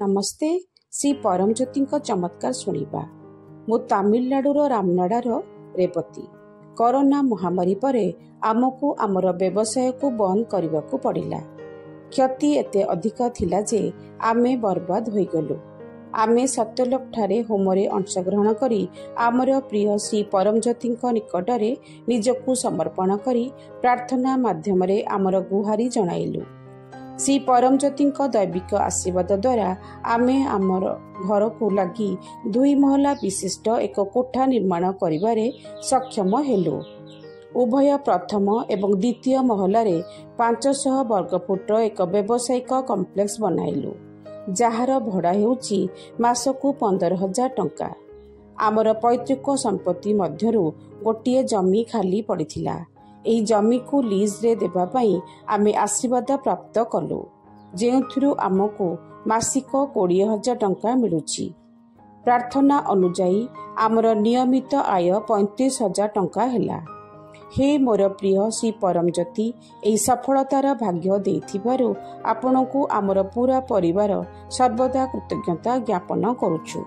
नमस्ते। श्री परमज्योति चमत्कार शुणा। मु तमिलनाडुर रामनाडार रेवती। कोरोना महामारी परे आमको आमर व्यवसाय को बंद करने को पड़ा। क्षति एते अधिक थिला जे आमे बर्बाद हो गलु। आमे सत्यलोक ठारे होमरे अंशग्रहण करी आमर प्रिय श्री परमज्योति निकटरे निजकु समर्पण करी प्रार्थना माध्यम आमर गुहारी जणाइलु। श्री परमज्योति दैविक आशीर्वाद द्वारा आमे आमर घर को लगी 2 महला विशिष्ट एक कोठा निर्माण करिबारे सक्षम हेलु। उभय प्रथम एवं द्वितीय महलारे 500 वर्गफुट एक व्यावसायिक कॉम्प्लेक्स बनाइलु, जार भड़ा हेउची मासकु 15,000 टंका। आमर पैतृक संपत्ति मध्यरु गोटिए जमी खाली पड़िथिला। एही जमी को लीज रे देबा पई आमे आशीर्वाद प्राप्त कलु, जेउथुरु आमको मासिक 20,000 टंका मिलुची। प्रार्थना अनुजाई आमर नियमित आय 35,000 टंका हैला। हे मोर प्रिय श्री परमज्योति, एही सफलतार भाग्य देथिबारु आपनकु आमर पूरा परिवार सर्वदा कृतज्ञता ज्ञापन करूछु।